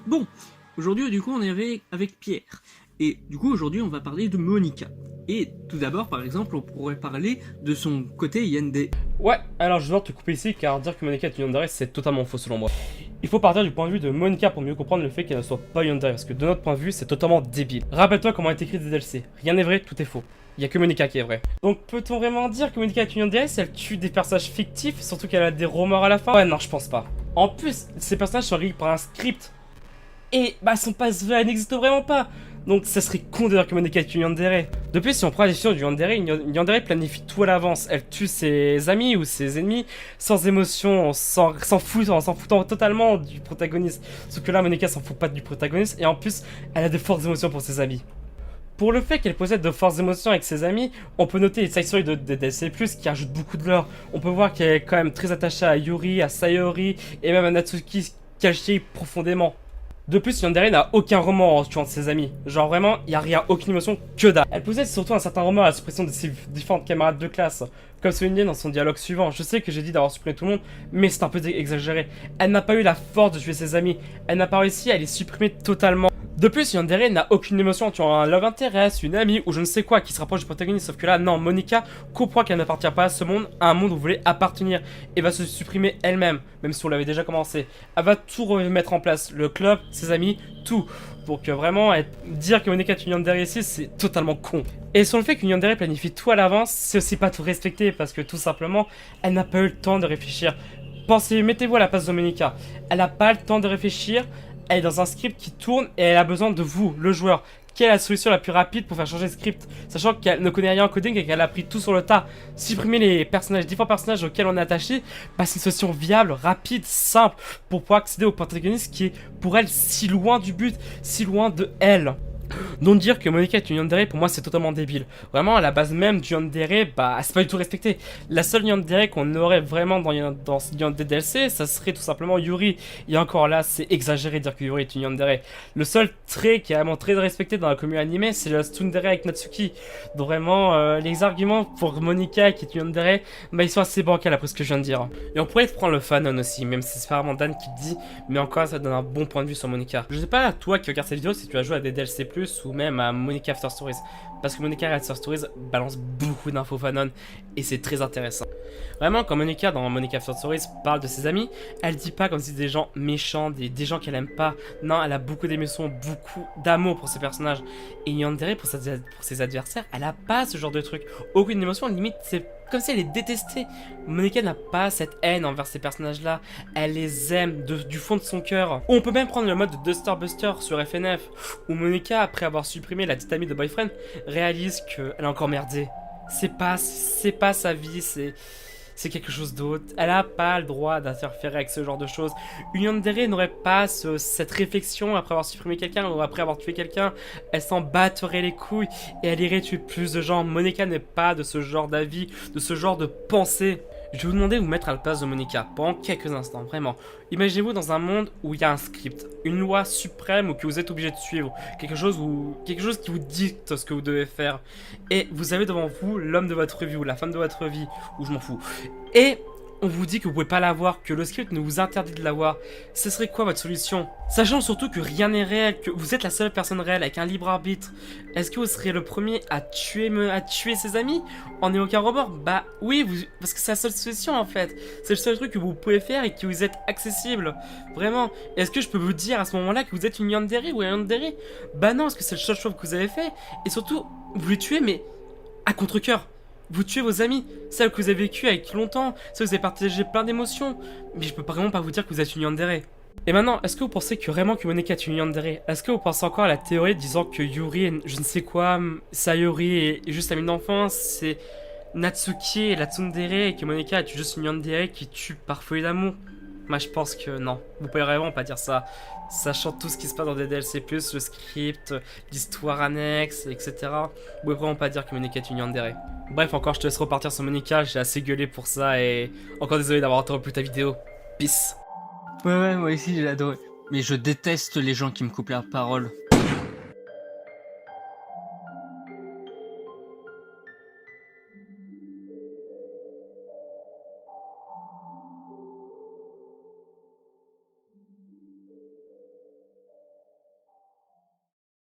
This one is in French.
Bon, aujourd'hui du coup on est avec Pierre. Et du coup aujourd'hui on va parler de Monica. Et tout d'abord par exemple on pourrait parler de son côté yandere. Ouais, alors je vais devoir te couper ici car dire que Monica est une yandere c'est totalement faux selon moi. Il faut partir du point de vue de Monica pour mieux comprendre le fait qu'elle ne soit pas yandere parce que de notre point de vue c'est totalement débile. Rappelle-toi comment est écrit des DLC, rien n'est vrai, tout est faux. Il y a que Monica qui est vrai. Donc peut-on vraiment dire que Monica est une yandere si elle tue des personnages fictifs, surtout qu'elle a des remords à la fin? Ouais non je pense pas. En plus, ces personnages sont réglés par un script. Et bah son passe-V elle n'existe vraiment pas. Donc ça serait con de dire que Monica est une yandere. De plus, si on prend la définition du yandere, une yandere planifie tout à l'avance. Elle tue ses amis ou ses ennemis sans émotion, s'en foutant totalement du protagoniste. Sauf que là, Monica s'en fout pas du protagoniste et en plus, elle a de fortes émotions pour ses amis. Pour le fait qu'elle possède de fortes émotions avec ses amis, on peut noter les side stories de DLC+, qui ajoutent beaucoup de lore. On peut voir qu'elle est quand même très attachée à Yuri, à Sayori et même à Natsuki, qu'elle chérit profondément. De plus, Yandere n'a aucun remords en tuant ses amis. Genre vraiment, il n'y a rien, aucune émotion, que dalle. Elle possède surtout un certain remords à la suppression de ses différentes camarades de classe. Comme souligné dans son dialogue suivant, je sais que j'ai dit d'avoir supprimé tout le monde, mais c'est un peu exagéré. Elle n'a pas eu la force de tuer ses amis. Elle n'a pas réussi à les supprimer totalement. De plus, Yandere n'a aucune émotion en tuant un love interest, une amie ou je ne sais quoi qui se rapproche du protagoniste. Sauf que là, non, Monica comprend qu'elle n'appartient pas à ce monde, à un monde où vous voulez appartenir. Et va se supprimer elle-même, même si on l'avait déjà commencé. Elle va tout remettre en place, le club, ses amis, tout. Donc vraiment, dire que Monica est une yandere ici, c'est totalement con. Et sur le fait qu'une yandere planifie tout à l'avance, c'est aussi pas tout respecter, parce que tout simplement, elle n'a pas eu le temps de réfléchir. Pensez, mettez-vous à la place de Monica. Elle n'a pas le temps de réfléchir, elle est dans un script qui tourne et elle a besoin de vous, le joueur. Quelle est la solution la plus rapide pour faire changer le script? Sachant qu'elle ne connaît rien en coding et qu'elle a appris tout sur le tas. Supprimer les personnages, différents personnages auxquels on est attaché, bah c'est une solution viable, rapide, simple, pour pouvoir accéder au protagoniste qui est pour elle si loin du but, si loin de elle. Donc dire que Monica est une yandere, pour moi c'est totalement débile. Vraiment à la base même du yandere, bah c'est pas du tout respecté. La seule yandere qu'on aurait vraiment dans des DLC, ça serait tout simplement Yuri. Et encore là, c'est exagéré de dire que Yuri est une yandere. Le seul trait qui est vraiment très respecté dans la communauté animée, c'est le tsundere avec Natsuki. Donc vraiment, les arguments pour Monica qui est une yandere, bah ils sont assez bancals après ce que je viens de dire. Et on pourrait prendre le fanon aussi, même si c'est pas vraiment Dan qui le dit, mais encore ça donne un bon point de vue sur Monica. Je sais pas à toi qui regarde cette vidéo si tu as joué à des DLC+, ou même à Monica After Stories. Parce que Monica After Stories balance beaucoup d'infos fanon et c'est très intéressant. Vraiment, quand Monica dans Monica After Stories parle de ses amis, elle dit pas comme si c'était des gens méchants, des gens qu'elle aime pas. Non, elle a beaucoup d'émotions, beaucoup d'amour pour ses personnages. Et Yandere, pour ses adversaires, elle a pas ce genre de truc. Aucune émotion, limite, c'est comme si elle les détestait. Monica n'a pas cette haine envers ces personnages-là. Elle les aime du fond de son cœur. Ou on peut même prendre le mode de Duster Buster sur FNF, où Monica, après avoir supprimé la petite amie de Boyfriend, réalise qu'elle a encore merdé. C'est pas sa vie, c'est quelque chose d'autre. Elle a pas le droit d'interférer avec ce genre de choses. Une yandere n'aurait pas cette réflexion après avoir supprimé quelqu'un ou après avoir tué quelqu'un. Elle s'en battrait les couilles et elle irait tuer plus de gens. Monica n'est pas de ce genre d'avis, de ce genre de pensée. Je vais vous demander de vous mettre à la place de Monica pendant quelques instants, vraiment. Imaginez-vous dans un monde où il y a un script, une loi suprême ou que vous êtes obligé de suivre, quelque chose qui vous dicte ce que vous devez faire. Et vous avez devant vous l'homme de votre vie ou la femme de votre vie, ou je m'en fous. Et on vous dit que vous pouvez pas l'avoir, que le script nous vous interdit de l'avoir. Ce serait quoi votre solution? Sachant surtout que rien n'est réel, que vous êtes la seule personne réelle avec un libre arbitre. Est-ce que vous serez le premier à tuer ses amis en n'ayant aucun remords? Bah oui, parce que c'est la seule solution en fait. C'est le seul truc que vous pouvez faire et que vous êtes accessible. Vraiment. Est-ce que je peux vous dire à ce moment-là que vous êtes une yandere ou un yandere? Bah non, parce que c'est le seul choix que vous avez fait. Et surtout, vous les tuez mais à contre-cœur. Vous tuez vos amis, celles que vous avez vécues avec longtemps, celles que vous avez partagé plein d'émotions. Mais je peux vraiment pas vous dire que vous êtes une yandere. Et maintenant, est-ce que vous pensez que vraiment que Monica est une yandere? Est-ce que vous pensez encore à la théorie disant que Yuri et je ne sais quoi, Sayori est juste amie d'enfance, c'est Natsuki et la tsundere et que Monica est juste une yandere qui tue par folie d'amour? Moi je pense que non, vous pouvez vraiment pas dire ça. Sachant tout ce qui se passe dans des DLC+, le script, l'histoire annexe, etc. Vous pouvez vraiment pas dire que Monica est une yandere. Bref, encore je te laisse repartir sur Monica, j'ai assez gueulé pour ça et encore désolé d'avoir interrompu ta vidéo. Peace. Ouais, moi aussi j'ai adoré. Mais je déteste les gens qui me coupent la parole.